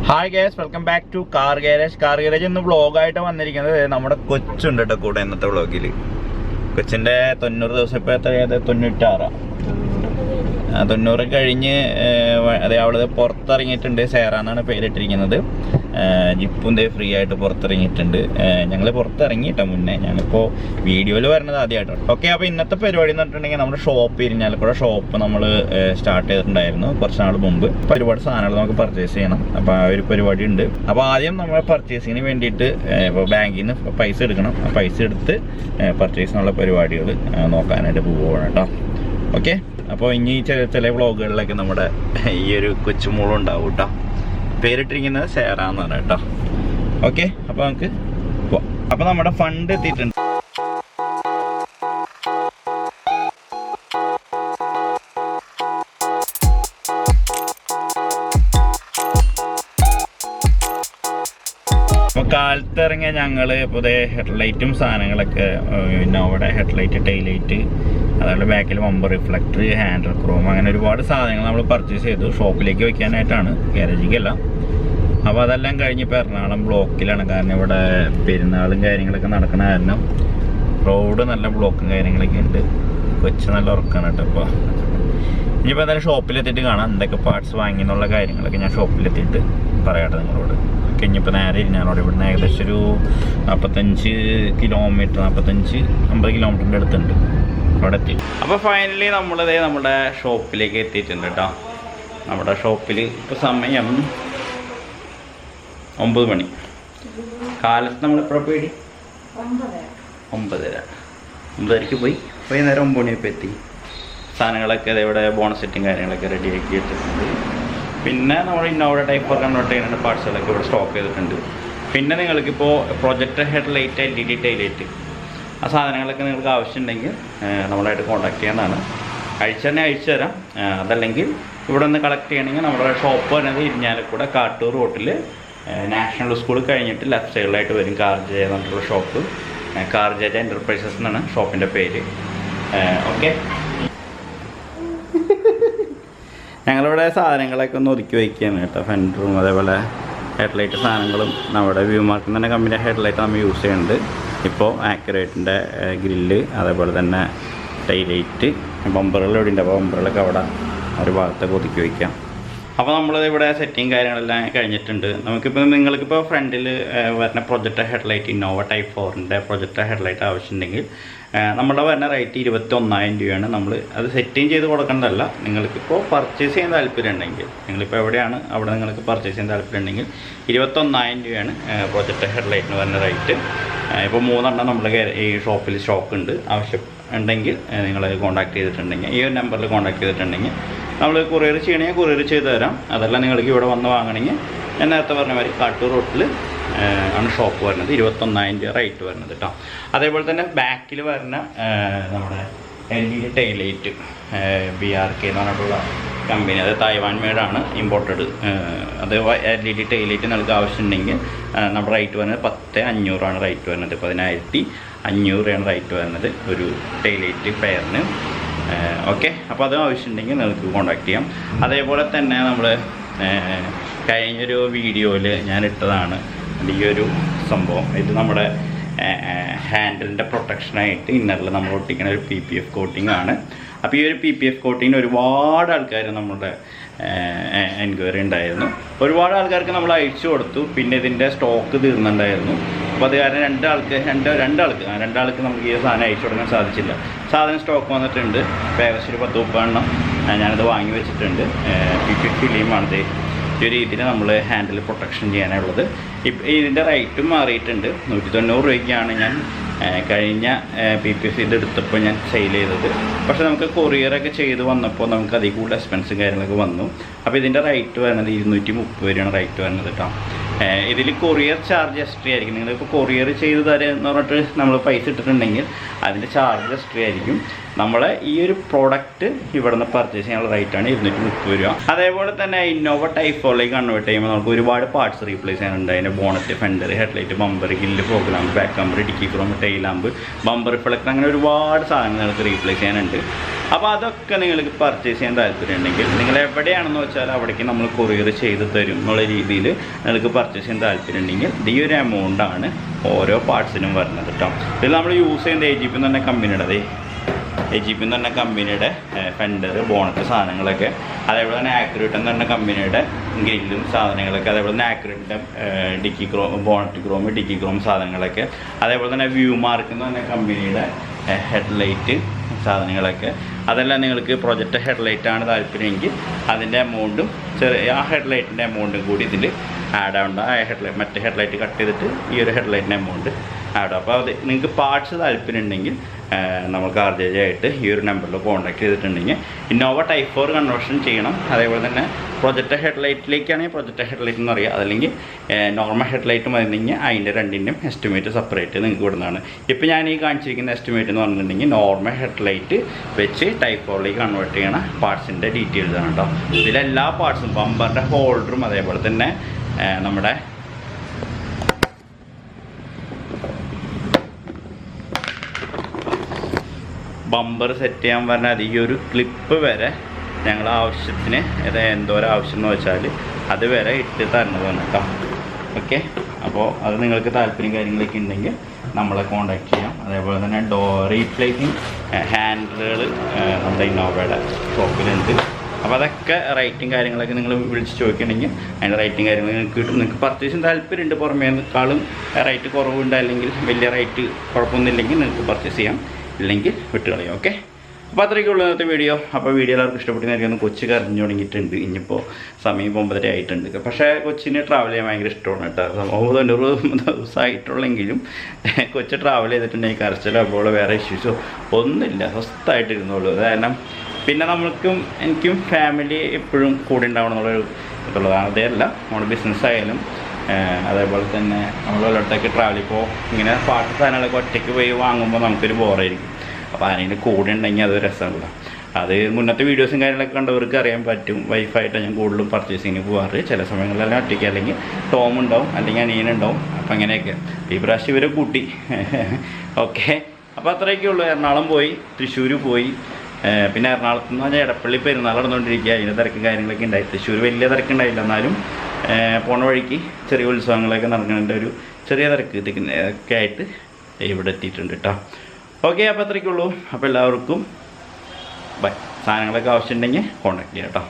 Hi guys, welcome back to Car Garage. Car Garage in the vlog item on the number of Kuchunda Dakota in the vlog. Kuchinde, Tonur, the Tunitara. The Nurakarini, they are the portering it in the Sarana and a pediatric another. Jipunde free to portering it and Yangle portering it. Yanko video another. Okay, I've been at the period in the shop in Yalakura shop and started personal bomb. Period Sana purchasing about period in the Abadium number purchasing event it bank in a piece purchase on a period no kind of okay. അപ്പോൾ ഇനി ചില വ്ളോഗുകൾ like നമ്മുടെ ഈ ഒരു കൊച്ചുമോളുണ്ട് ഔട്ടാ പേരിട്ടിരിക്കുന്നത് സേറാന്നാണ് കേട്ടോ okay അപ്പോൾ നമുക്ക് പോവാം അപ്പോൾ നമ്മുടെ ഫണ്ട് എത്തിയിട്ടുണ്ട് കാലത്ത് ഇറങ്ങിയ ഞങ്ങൾ പുതിയ ഹെഡ്ലൈറ്റും സാധനങ്ങളൊക്കെ ഇന്നോവയുടെ ഹെഡ്ലൈറ്റ് ടൈലൈറ്റ് അതുപോലെ ബാക്കിൽ ബമ്പർ റിഫ്ലക്ടർ ഹാൻഡിൽ ക്രോം അങ്ങനെ ഒരുപാട് സാധനങ്ങൾ നമ്മൾ പർച്ചേസ് ചെയ്തു ഷോപ്പിലേക്ക് വയ്ക്കാനായിട്ടാണ് ഗാരേജിക്കല്ല അപ്പോൾ അതെല്ലാം കഴിഞ്ഞ് ഇപ്പോൾ എറണാകുളം ബ്ലോക്കിലാണ് കാരണം ഇവിടെ പെരുന്നാളും കാര്യങ്ങളൊക്കെ നടക്കണ കാരണം റോഡ് നല്ല ബ്ലോക്കും കാര്യങ്ങളൊക്കെ ഉണ്ട് കൊച്ചു നല്ല ഉറക്കാണ് കേട്ടോ അപ്പോൾ ഇനിയിപ്പോൾ എന്തായാലും ഷോപ്പിലെത്തിയിട്ട് കാണാം എന്തൊക്കെ പാർട്സ് വാങ്ങി എന്നുള്ള കാര്യങ്ങളൊക്കെ ഞാൻ ഷോപ്പിലെത്തിയിട്ട് പറയാട്ടെ നിങ്ങളോട് ഇനിയിപ്പോൾ നേരെ ഇരിഞ്ഞാലോടെ ഇവിടുന്ന് ഏകദേശം ഒരു 45 കിലോമീറ്റർ 45-50 കിലോമീറ്ററിൻ്റെ അടുത്തുണ്ട് അവിടെ എത്തി അപ്പോൾ ഫൈനലി നമ്മളിതേ നമ്മുടെ ഷോപ്പിലേക്ക് എത്തിയിട്ടുണ്ട് കേട്ടോ നമ്മുടെ ഷോപ്പിൽ ഇപ്പോൾ സമയം 9 മണി കാലത്ത് നമ്മളിപ്പോഴാണ് പോയി 9:30 പോയി വൈകുന്നേരം 9 മണിയപ്പോൾ എത്തി സാധനങ്ങളൊക്കെ ഇവിടെ ബോണസ് സെറ്റും കാര്യങ്ങളൊക്കെ റെഡിയാക്കി വെച്ചിട്ടുണ്ട് പിന്നെ നമ്മൾ ഇന്നോവ ടൈപ്പ് കൺവേർട്ട് ചെയ്യുന്ന പാർട്സുകളൊക്കെ ഇവിടെ സ്റ്റോക്ക് ചെയ്തിട്ടുണ്ട് പിന്നെ നിങ്ങൾക്കിപ്പോൾ പ്രൊജക്ടർ ഹെഡ്ലൈറ്റ് LED ടൈലൈറ്റ് ആ സാധനങ്ങളൊക്കെ നിങ്ങൾക്ക് ആവശ്യമുണ്ടെങ്കിൽ നമ്മളായിട്ട് കോൺടാക്ട് ചെയ്യാവുന്നതാണ് അയച്ചു തരാം അതല്ലെങ്കിൽ ഇവിടെ നിന്ന് കളക്ട് ചെയ്യണമെങ്കിൽ നമ്മുടെ ഷോപ്പ് വരുന്നത് ഇരിഞ്ഞാലക്കുട കാട്ടൂർ റോട്ടിൽ നാഷണൽ സ്കൂൾ കഴിഞ്ഞിട്ട് ലെഫ്റ്റ് സൈഡിലായിട്ട് വരും CarJJ എന്നുള്ള ഷോപ്പ് CarJJ എൻ്റർപ്രൈസസ് എന്നാണ് ഷോപ്പിൻ്റെ പേര് ഓക്കെ ഞങ്ങളിവിടെ സാധനങ്ങളൊക്കെ ഒന്ന് ഒതുക്കി വയ്ക്കുകയാണ് കേട്ടോ ഫെൻഡറും അതേപോലെ ഹെഡ്ലൈറ്റ് സാധനങ്ങളും നമ്മുടെ വ്യൂ മാർക്കിൽ തന്നെ കമ്പനിയുടെ ഹെഡ്ലൈറ്റ് നമ്മൾ യൂസ് ചെയ്യുന്നുണ്ട് ഇപ്പോൾ ആക്യുറേറ്റിൻ്റെ ഗ്രില്ല് അതേപോലെ തന്നെ ടൈലൈറ്റ് ബമ്പറുകൾ ഇവിടെ ഉണ്ട് അപ്പോൾ ബമ്പറുകളൊക്കെ അവിടെ ഒരു ഭാഗത്തൊക്കെ ഒതുക്കി വയ്ക്കാം അപ്പോൾ നമ്മളിവിടെ സെറ്റിങ് കാര്യങ്ങളെല്ലാം കഴിഞ്ഞിട്ടുണ്ട് നമുക്കിപ്പോൾ നിങ്ങൾക്കിപ്പോൾ ഫ്രണ്ടിൽ വരുന്ന പ്രൊജക്ടർ ഹെഡ്ലൈറ്റ് ഇന്നോവ ടൈപ്പ് 4ൻ്റെ പ്രൊജക്ടർ ഹെഡ്ലൈറ്റ് ആവശ്യമുണ്ടെങ്കിൽ നമ്മുടെ വരുന്ന റേറ്റ് 21,000 രൂപയാണ് നമ്മൾ അത് സെറ്റിങ് ചെയ്ത് കൊടുക്കേണ്ടതല്ല നിങ്ങൾക്കിപ്പോൾ പർച്ചേസ് ചെയ്യാൻ താല്പര്യം ഉണ്ടെങ്കിൽ നിങ്ങളിപ്പോൾ എവിടെയാണ് അവിടെ നിങ്ങൾക്ക് പർച്ചേസ് ചെയ്യാൻ താല്പര്യം ഉണ്ടെങ്കിൽ 21,000 രൂപയാണ് പ്രൊജക്ടർ ഹെഡ്ലൈറ്റിന് വരുന്ന റേറ്റ് ഇപ്പോൾ 3 നമ്മുടെ ഈ ഷോപ്പിൽ സ്റ്റോക്ക് ഉണ്ട് ആവശ്യം ഉണ്ടെങ്കിൽ നിങ്ങൾ കോൺടാക്ട് ചെയ്തിട്ടുണ്ടെങ്കിൽ ഈ ഒരു നമ്പറിൽ കോൺടാക്ട് ചെയ്തിട്ടുണ്ടെങ്കിൽ നമ്മൾ കൊറിയർ ചെയ്യണമെങ്കിൽ കൊറിയർ ചെയ്ത് തരാം അതല്ല നിങ്ങൾക്ക് ഇവിടെ വന്ന് വാങ്ങണമെങ്കിൽ ഞാൻ നേരത്തെ പറഞ്ഞ മാതിരി കാട്ടൂർ റോട്ടിൽ ആണ് ഷോപ്പ് വരുന്നത് 21,000 രൂപ റേറ്റ് വരുന്നത് കേട്ടോ അതേപോലെ തന്നെ ബാക്കിൽ വരുന്ന നമ്മുടെ LED ടൈലൈറ്റ് BRK എന്ന് പറഞ്ഞിട്ടുള്ള കമ്പനി അത് തായ്വാൻ മേഡാണ് ഇമ്പോർട്ടഡ് അത് LED ടൈലൈറ്റ് നിങ്ങൾക്ക് ആവശ്യമുണ്ടെങ്കിൽ നമ്മുടെ റേറ്റ് വരുന്നത് 10,500 റേറ്റ് വരുന്നത് 10,500 രൂപയാണ് റേറ്റ് വരുന്നത് ഒരു ടൈലൈറ്റ് പെയറിന് ഓക്കെ അപ്പോൾ അത് ആവശ്യമുണ്ടെങ്കിൽ നിങ്ങൾക്ക് കോൺടാക്ട് ചെയ്യാം അതേപോലെ തന്നെ നമ്മൾ കഴിഞ്ഞൊരു വീഡിയോയിൽ ഞാൻ ഇട്ടതാണ് ഈ ഒരു സംഭവം ഇത് നമ്മുടെ ഹാൻഡിലിൻ്റെ പ്രൊട്ടക്ഷനായിട്ട് ഇന്നറിൽ നമ്മൾ ഒട്ടിക്കുന്ന ഒരു PPF കോട്ടിംഗ് ആണ് അപ്പോൾ ഈ ഒരു PPF കോട്ടിങ്ങിന് ഒരുപാട് ആൾക്കാർ നമ്മുടെ എൻക്വയറി ഉണ്ടായിരുന്നു ഒരുപാട് ആൾക്കാർക്ക് നമ്മൾ അയച്ചു കൊടുത്തു പിന്നെ ഇതിൻ്റെ സ്റ്റോക്ക് തീർന്നുണ്ടായിരുന്നു അപ്പോൾ അത് കാരണം രണ്ടാൾക്ക് നമുക്ക് ഈ സാധനം അയച്ചു കൊടുക്കാൻ സാധിച്ചില്ല സാധനം സ്റ്റോക്ക് വന്നിട്ടുണ്ട് ഏകദേശം ഒരു 10-30 എണ്ണം ഞാനത് വാങ്ങി വെച്ചിട്ടുണ്ട് PPF ഫിലിമാണിത് ഈ ഒരു രീതിയിൽ നമ്മൾ ഹാൻഡിൽ പ്രൊട്ടക്ഷൻ ചെയ്യാനുള്ളത് ഇതിൻ്റെ റേറ്റും മാറിയിട്ടുണ്ട് 190 രൂപയ്ക്കാണ് ഞാൻ കഴിഞ്ഞ PPF ഇതെടുത്തപ്പോൾ ഞാൻ സെയിൽ ചെയ്തത് പക്ഷേ നമുക്ക് കൊറിയറൊക്കെ ചെയ്ത് വന്നപ്പോൾ നമുക്ക് അതിൽ കൂടുതൽ എക്സ്പെൻസും കാര്യങ്ങളൊക്കെ വന്നു അപ്പോൾ ഇതിൻ്റെ റേറ്റ് വരുന്നത് 230 രൂപയാണ് റേറ്റ് വരുന്നത് കേട്ടോ ഇതിൽ കൊറിയർ ചാർജ് എക്സ്ട്രാ ആയിരിക്കും നിങ്ങളിപ്പോൾ കൊറിയർ ചെയ്ത് തരുമെന്ന് പറഞ്ഞിട്ട് നമ്മൾ പൈസ ഇട്ടിട്ടുണ്ടെങ്കിൽ അതിൻ്റെ ചാർജ് എക്സ്ട്രാ ആയിരിക്കും നമ്മളെ ഈ ഒരു പ്രോഡക്റ്റ് ഇവിടെ നിന്ന് പർച്ചേസ് ചെയ്യാനുള്ള റേറ്റാണ് 230 രൂപ അതേപോലെ തന്നെ ഇന്നോവ ടൈപ്പ് 4ലേക്ക് കൺവേർട്ട് ചെയ്യുമ്പോൾ നമുക്ക് ഒരുപാട് പാർട്സ് റീപ്ലേസ് ചെയ്യാനുണ്ട് അതിൻ്റെ bonnet fender headlight bumper grill programme back bumper dicky chrome tail lamp bumper reflector അങ്ങനെ ഒരുപാട് സാധനങ്ങൾ നിങ്ങൾക്ക് റീപ്ലേസ് ചെയ്യാനുണ്ട് അപ്പോൾ അതൊക്കെ നിങ്ങൾക്ക് പർച്ചേസ് ചെയ്യാൻ താല്പര്യമുണ്ടെങ്കിൽ നിങ്ങൾ എവിടെയാണെന്ന് വെച്ചാൽ അവിടേക്ക് നമ്മൾ കൊറിയർ ചെയ്ത് തരും എന്നുള്ള രീതിയിൽ നിങ്ങൾക്ക് പർച്ചേസ് ചെയ്യാൻ താല്പര്യമുണ്ടെങ്കിൽ ഈ ഒരു എമൗണ്ടാണ് ഓരോ പാർട്സിനും വരുന്നത് കേട്ടോ. ഇതിൽ നമ്മൾ യൂസ് ചെയ്യുന്നത് AGP എന്ന് പറഞ്ഞ കമ്പനിയുടെ AGP എന്ന് പറഞ്ഞ കമ്പനിയുടെ ഫെൻഡർ ബോണറ്റ് സാധനങ്ങളൊക്കെ, അതേപോലെ തന്നെ ആക്യുറേറ്റ് എന്ന് പറഞ്ഞ കമ്പനിയുടെ ഗ്രില്ലും സാധനങ്ങളൊക്കെ, അതേപോലെ തന്നെ ആക്യുറേറ്റിൻ്റെ dicky chrome bonnet chrome dicky chrome സാധനങ്ങളൊക്കെ, അതേപോലെ തന്നെ വ്യൂ മാർക്ക് എന്ന് പറഞ്ഞ കമ്പനിയുടെ ഹെഡ്ലൈറ്റ് സാധനങ്ങളൊക്കെ. അതെല്ലാം നിങ്ങൾക്ക് പ്രൊജക്റ്റ് ഹെഡ്ലൈറ്റാണ് താല്പര്യമെങ്കിൽ അതിൻ്റെ എമൗണ്ടും ആ ഹെഡ്ലൈറ്റിൻ്റെ എമൗണ്ടും കൂടി ഇതിൽ ആഡ് ആവേണ്ട. ആ മറ്റേ ഹെഡ്ലൈറ്റ് കട്ട് ചെയ്തിട്ട് ഈ ഒരു ഹെഡ്ലൈറ്റിൻ്റെ എമൗണ്ട് ആഡ്. അപ്പോൾ അത് നിങ്ങൾക്ക് പാർട്സ് താല്പര്യം ഉണ്ടെങ്കിൽ നമ്മൾ CarJJ ആയിട്ട് ഈ ഒരു നമ്പറിൽ കോൺടാക്ട് ചെയ്തിട്ടുണ്ടെങ്കിൽ ഇന്നോവ ടൈപ്പ് 4 കൺവേർഷൻ ചെയ്യണം. അതേപോലെ തന്നെ പ്രൊജക്റ്റ് ഹെഡ്ലൈറ്റിലേക്കാണെങ്കിൽ പ്രൊജക്റ്റ് ഹെഡ്ലൈറ്റ് എന്ന് പറയുക, അതല്ലെങ്കിൽ നോർമൽ ഹെഡ്ലൈറ്റ് മതിയെങ്കിൽ അതിൻ്റെ രണ്ടിൻ്റെയും എസ്റ്റിമേറ്റ് സെപ്പറേറ്റ് നിങ്ങൾക്ക് ഇവിടുന്നതാണ്. ഇപ്പോൾ ഞാൻ ഈ കാണിച്ചിരിക്കുന്ന എസ്റ്റിമേറ്റ് എന്ന് പറഞ്ഞിട്ടുണ്ടെങ്കിൽ നോർമൽ ഹെഡ്ലൈറ്റ് വെച്ച് ടൈപ്പ് 4ലേക്ക് കൺവേർട്ട് ചെയ്യണ പാർട്സിൻ്റെ ഡീറ്റെയിൽസ് ആണ് കേട്ടോ. ഇതിലെല്ലാ പാർട്സും ബമ്പറിൻ്റെ ഹോൾഡറും അതേപോലെ തന്നെ നമ്മുടെ ബമ്പർ സെറ്റ് ചെയ്യാൻ പറഞ്ഞാൽ ഈ ഒരു ക്ലിപ്പ് വരെ ഞങ്ങൾ ആവശ്യത്തിന് എന്തോരം ആവശ്യം എന്ന് വെച്ചാൽ അത് വരെ ഇട്ട് തരുന്നതാണ് കേട്ടോ. ഓക്കെ, അപ്പോൾ അത് നിങ്ങൾക്ക് താല്പര്യം കാര്യങ്ങളൊക്കെ ഉണ്ടെങ്കിൽ നമ്മളെ കോൺടാക്ട് ചെയ്യാം. അതേപോലെ തന്നെ റീപ്ലേസിങ് ഹാൻഡിലുകൾ നമ്മുടെ ഇന്നോവയുടെ ഷോപ്പിലുണ്ട്. അപ്പോൾ അതൊക്കെ റേറ്റും കാര്യങ്ങളൊക്കെ നിങ്ങൾ വിളിച്ച് ചോദിക്കണമെങ്കിൽ അതിൻ്റെ റേറ്റും കാര്യങ്ങൾ നിങ്ങൾക്ക് കിട്ടും. നിങ്ങൾക്ക് പർച്ചേസിന് താല്പര്യമുണ്ട്, പുറമേക്കാളും റേറ്റ് കുറവുണ്ട്, അല്ലെങ്കിൽ വലിയ റേറ്റ് കുഴപ്പമൊന്നുമില്ലെങ്കിൽ നിങ്ങൾക്ക് പർച്ചേസ് ചെയ്യാം, ഇല്ലെങ്കിൽ വിട്ടുകളയും. ഓക്കെ, അപ്പോൾ അത്രയ്ക്കുള്ള ഇന്നത്തെ വീഡിയോ. അപ്പോൾ വീഡിയോ എല്ലാവർക്കും ഇഷ്ടപ്പെട്ടെന്നായിരിക്കും. കൊച്ചി കരഞ്ഞു തുടങ്ങിയിട്ടുണ്ട്, ഇനിയിപ്പോൾ സമയം 9:30 ആയിട്ടുണ്ട്. പക്ഷേ കൊച്ചിന് ട്രാവൽ ചെയ്യാൻ ഭയങ്കര ഇഷ്ടമാണ് കേട്ടോ. 90 ദിവസമായിട്ടുള്ളെങ്കിലും കൊച്ചി ട്രാവൽ ചെയ്തിട്ടുണ്ടെങ്കിൽ കരച്ചിലോ അപ്പോൾ വേറെ ഇഷ്യൂസോ ഒന്നുമില്ല, സ്വസ്ഥമായിട്ടിരുന്നുള്ളൂ. കാരണം പിന്നെ എനിക്കും ഫാമിലി എപ്പോഴും കൂടെ ഉണ്ടാവണം എന്നുള്ളൊരു ഇതുള്ളതാണ്. അതേയല്ല നമ്മുടെ ബിസിനസ്സായാലും അതേപോലെ തന്നെ നമ്മൾ ഒരിടത്തേക്ക് ട്രാവൽ ഇപ്പോൾ ഇങ്ങനെ പാട്ട് സാധനങ്ങളൊക്കെ ഒറ്റയ്ക്ക് പോയി വാങ്ങുമ്പോൾ നമുക്കൊരു ബോറായിരിക്കും. അപ്പോൾ ആരെങ്കിലും കൂടെ ഉണ്ടെങ്കിൽ അത് രസമല്ല. അത് മുന്നത്തെ വീഡിയോസും കാര്യങ്ങളൊക്കെ കണ്ടവർക്ക് അറിയാൻ പറ്റും. വൈഫായിട്ടാണ് ഞാൻ കൂടുതലും പർച്ചേസിങ്ങിന് പോകാറ്. ചില സമയങ്ങളിലെല്ലാം ഒറ്റയ്ക്ക്, അല്ലെങ്കിൽ ടോം ഉണ്ടാവും, അല്ലെങ്കിൽ അനിയനുണ്ടാവും. അപ്പം അങ്ങനെയൊക്കെ ഈ പ്രാവശ്യം ഇവരെ കൂട്ടി. ഓക്കെ, അപ്പോൾ അത്രയൊക്കെ ഉള്ളൂ. എറണാകുളം പോയി, തൃശ്ശൂർ പോയി, പിന്നെ എറണാകുളത്ത് നിന്ന് പറഞ്ഞാൽ എടപ്പള്ളി പെരുന്നാൾ നടന്നുകൊണ്ടിരിക്കുക. അതിൻ്റെ തിരക്കും കാര്യങ്ങളൊക്കെ ഉണ്ടായി. തൃശ്ശൂർ വലിയ തിരക്കുണ്ടായില്ല, എന്നാലും പോണ വഴിക്ക് ചെറിയ ഉത്സവങ്ങളൊക്കെ നടക്കുന്നതിൻ്റെ ഒരു ചെറിയ തിരക്ക് ഒക്കെ ആയിട്ട് ഇവിടെ എത്തിയിട്ടുണ്ട് കേട്ടോ. ഓക്കെ, അപ്പോൾ അത്രയ്ക്കുള്ളൂ. അപ്പോൾ എല്ലാവർക്കും ബൈ. സാധനങ്ങളൊക്കെ ആവശ്യമുണ്ടെങ്കിൽ കോൺടാക്ട് ചെയ്യാം കേട്ടോ.